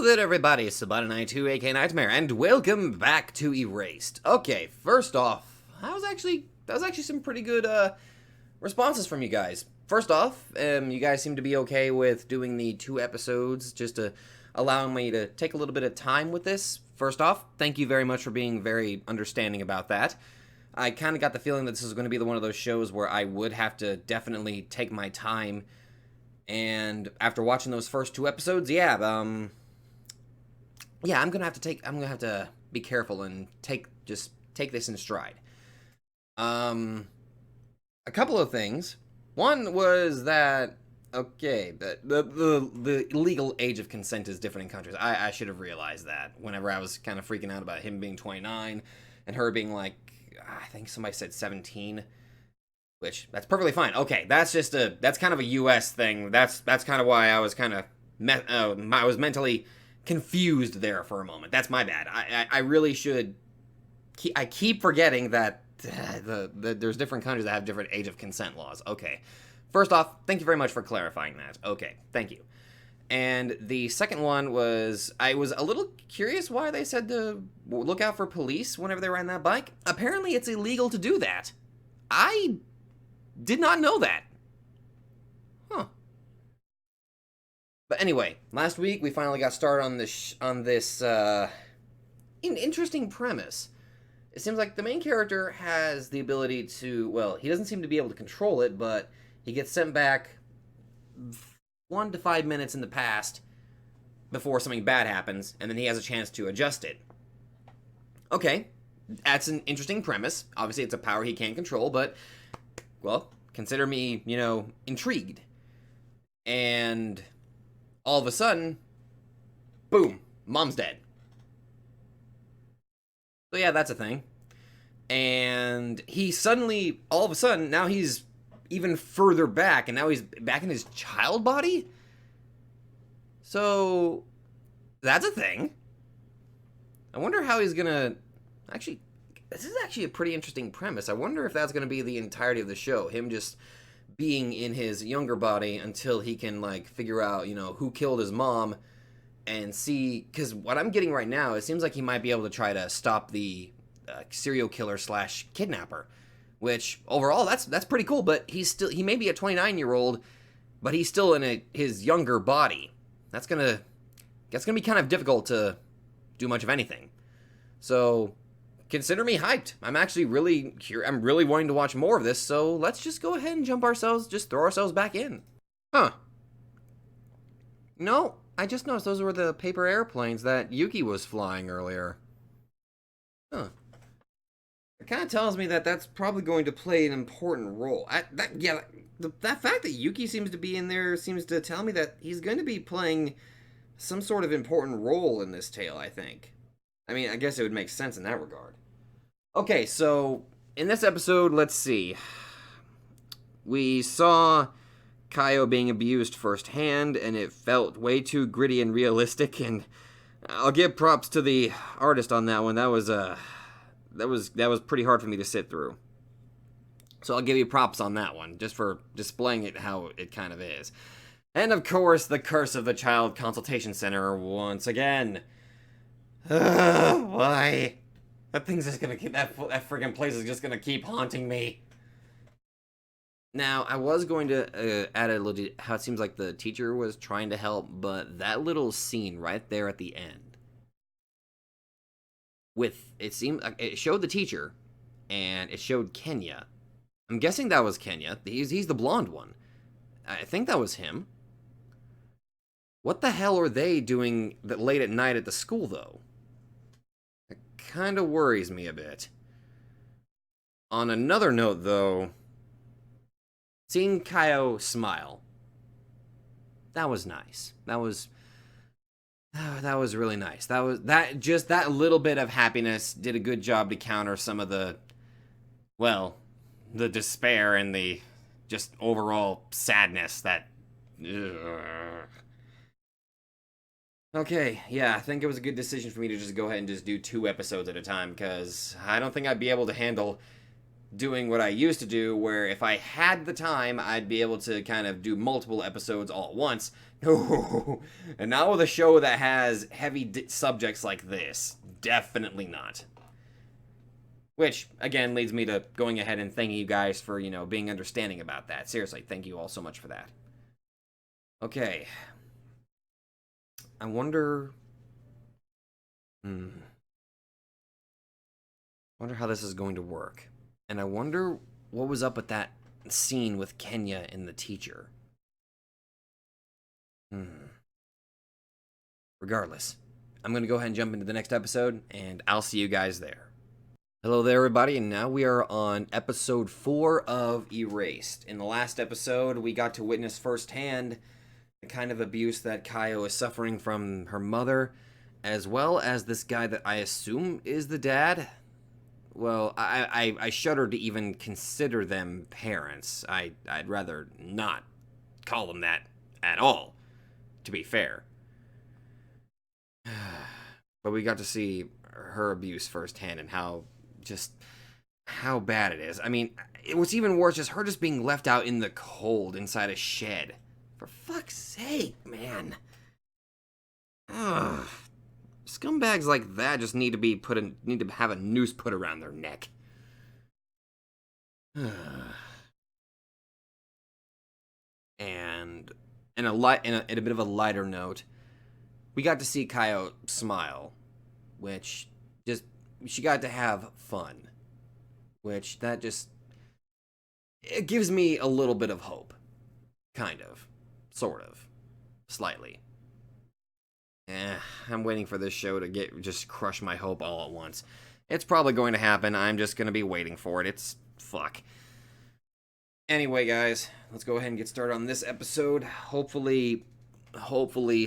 Hello there, everybody. Sabata92, aka Nightmare, and welcome back to Erased. Okay, first off, that was actually some pretty good responses from you guys. First off, you guys seem to be okay with doing the 2 episodes, just to allow me to take a little bit of time with this. First off, thank you very much for being very understanding about that. I kind of got the feeling that this is going to be one of those shows where I would have to definitely take my time. And after watching those first 2 episodes, I'm gonna have to be careful and take this in stride. A couple of things. One was that the legal age of consent is different in countries. I should have realized that whenever I was kind of freaking out about him being 29 and her being like, I think somebody said 17. Which, that's perfectly fine. Okay, that's kind of a U.S. thing. That's kind of why I was kind of, I was mentally confused there for a moment. That's my bad. I really should, I keep forgetting that there's different countries that have different age of consent laws. Okay. First off, thank you very much for clarifying that. Okay, thank you. And the second one was, I was a little curious why they said to look out for police whenever they ride that bike. Apparently it's illegal to do that. I did not know that. Huh. But anyway, last week we finally got started on this interesting premise. It seems like the main character has the ability to, well, he doesn't seem to be able to control it, but he gets sent back 1 to 5 minutes in the past before something bad happens, and then he has a chance to adjust it. Okay, that's an interesting premise. Obviously, it's a power he can't control, but, well, consider me, intrigued. And all of a sudden, boom, mom's dead. So yeah, that's a thing. And he suddenly, all of a sudden, now he's even further back, and now he's back in his child body? So, that's a thing. I wonder how he's gonna, actually, this is actually a pretty interesting premise. I wonder if that's going to be the entirety of the show. Him just being in his younger body until he can, figure out, who killed his mom and see... Because what I'm getting right now, it seems like he might be able to try to stop the serial killer / kidnapper. Which, overall, that's pretty cool. But he may be a 29-year-old, but he's still in his younger body. That's going to be kind of difficult to do much of anything. So... consider me hyped. I'm actually I'm really wanting to watch more of this, so let's just go ahead and just throw ourselves back in. Huh. No, I just noticed those were the paper airplanes that Yuki was flying earlier. Huh. It kind of tells me that that's probably going to play an important role. That fact that Yuki seems to be in there seems to tell me that he's going to be playing some sort of important role in this tale, I think. I mean, I guess it would make sense in that regard. Okay, so in this episode, let's see. We saw Kaio being abused firsthand, and it felt way too gritty and realistic, and I'll give props to the artist on that one. That was pretty hard for me to sit through. So I'll give you props on that one, just for displaying it how it kind of is. And of course, the curse of the Child Consultation Center once again. Why? That thing's just gonna keep, that friggin' place is just gonna keep haunting me. Now, I was going to add a little, how it seems like the teacher was trying to help, but that little scene right there at the end, it showed the teacher, and it showed Kenya. I'm guessing that was Kenya. He's the blonde one. I think that was him. What the hell are they doing late at night at the school, though? Kind of worries me a bit. On another note, though, seeing Kaio smile, that was nice. That was really nice. That little bit of happiness did a good job to counter some of the despair and the just overall sadness that. Okay, yeah, I think it was a good decision for me to just go ahead and just do 2 episodes at a time, because I don't think I'd be able to handle doing what I used to do, where if I had the time, I'd be able to kind of do multiple episodes all at once. No, and not with a show that has heavy subjects like this. Definitely not. Which, again, leads me to going ahead and thanking you guys for, being understanding about that. Seriously, thank you all so much for that. Okay. I wonder... wonder how this is going to work. And I wonder what was up with that scene with Kenya and the teacher. Regardless, I'm going to go ahead and jump into the next episode, and I'll see you guys there. Hello there, everybody, and now we are on episode 4 of Erased. In the last episode, we got to witness firsthand the kind of abuse that Kaio is suffering from her mother, as well as this guy that I assume is the dad. Well, I shudder to even consider them parents. I'd rather not call them that at all, to be fair. But we got to see her abuse firsthand and how bad it is. I mean, it was even worse, just her just being left out in the cold inside a shed. For fuck's sake, man. Ugh. Scumbags like that just need to have a noose put around their neck. And in a bit of a lighter note, we got to see Kaio smile, which she got to have fun, which it gives me a little bit of hope, kind of, sort of, slightly. I'm waiting for this show to just crush my hope all at once. It's probably going to happen. I'm just going to be waiting for it. Fuck. Anyway, guys, let's go ahead and get started on this episode. Hopefully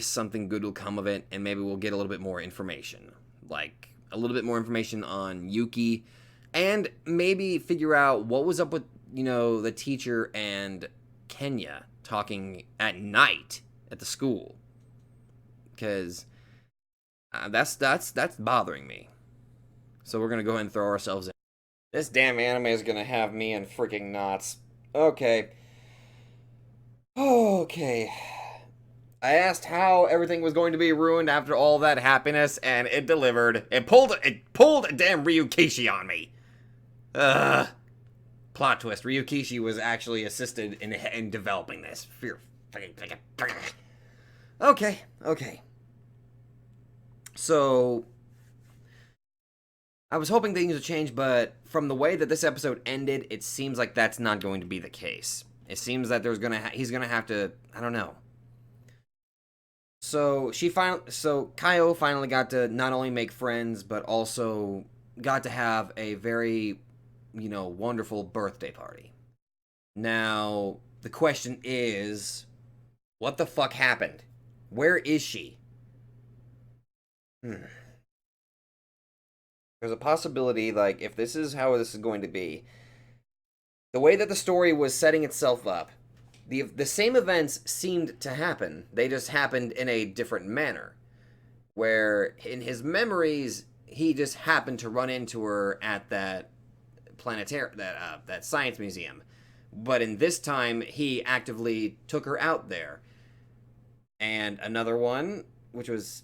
something good will come of it, and maybe we'll get a little bit more information. Like, a little bit more information on Yuki, and maybe figure out what was up with, the teacher and Kenya talking at night at the school. Because that's bothering me. So we're gonna go ahead and throw ourselves in. This damn anime is gonna have me in freaking knots. Okay. I asked how everything was going to be ruined after all that happiness, and it delivered. It pulled a damn Ryukishi on me. Plot twist: Ryukishi was actually assisted in developing this. Okay. So, I was hoping things would change, but from the way that this episode ended, it seems like that's not going to be the case. It seems that he's gonna have to, I don't know. So Kaio finally got to not only make friends, but also got to have a very, wonderful birthday party. Now, the question is, what the fuck happened? Where is she? There's a possibility, like, if this is how this is going to be, the way that the story was setting itself up, the same events seemed to happen. They just happened in a different manner. Where, in his memories, he just happened to run into her at that that science museum. But in this time, he actively took her out there. And another one, which was...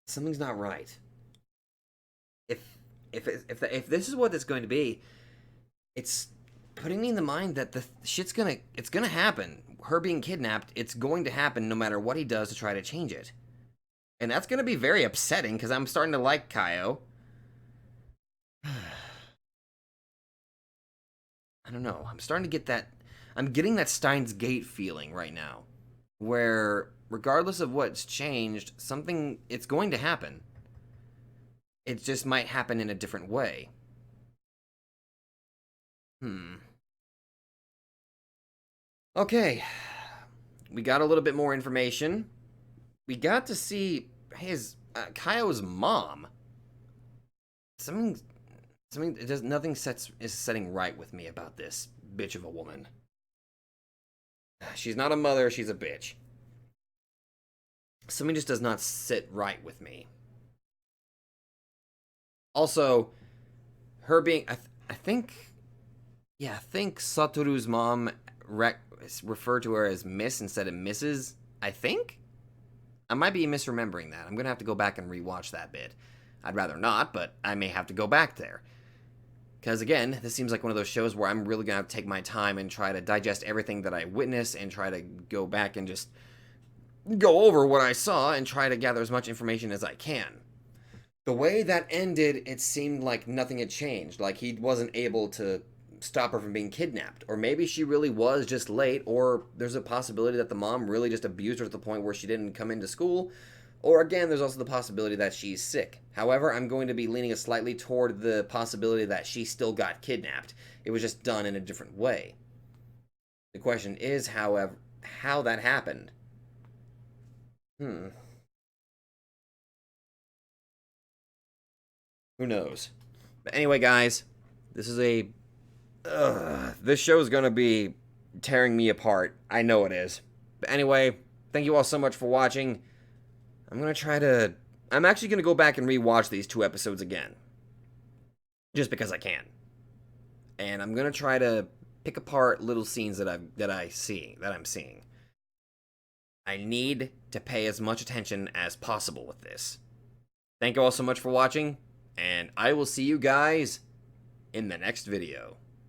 something's not right. If this is what it's going to be, it's putting me in the mind that it's gonna happen. Her being kidnapped, it's going to happen no matter what he does to try to change it. And that's gonna be very upsetting, because I'm starting to like Kaio. I don't know. I'm starting to get that... I'm getting that Steins Gate feeling right now. Where, regardless of what's changed, it's going to happen. It just might happen in a different way. Okay. We got a little bit more information. We got to see Kaio's mom. Nothing is setting right with me about this bitch of a woman. She's not a mother, she's a bitch. Something just does not sit right with me. Also, her being, I think, yeah, I think Satoru's mom referred to her as Miss instead of Mrs. I think? I might be misremembering that. I'm going to have to go back and rewatch that bit. I'd rather not, but I may have to go back there. Because again, this seems like one of those shows where I'm really going to have to take my time and try to digest everything that I witnessed and try to go back and just go over what I saw and try to gather as much information as I can. The way that ended, it seemed like nothing had changed. Like he wasn't able to stop her from being kidnapped. Or maybe she really was just late, or there's a possibility that the mom really just abused her to the point where she didn't come into school. Or again, there's also the possibility that she's sick. However, I'm going to be leaning slightly toward the possibility that she still got kidnapped. It was just done in a different way. The question is, however, how that happened. Hmm. Who knows? But anyway, guys, this is a this show is gonna be tearing me apart. I know it is. But anyway, thank you all so much for watching. I'm gonna try to. I'm actually gonna go back and rewatch these 2 episodes again, just because I can. And I'm gonna try to pick apart little scenes that I'm seeing. I need to pay as much attention as possible with this. Thank you all so much for watching, and I will see you guys in the next video.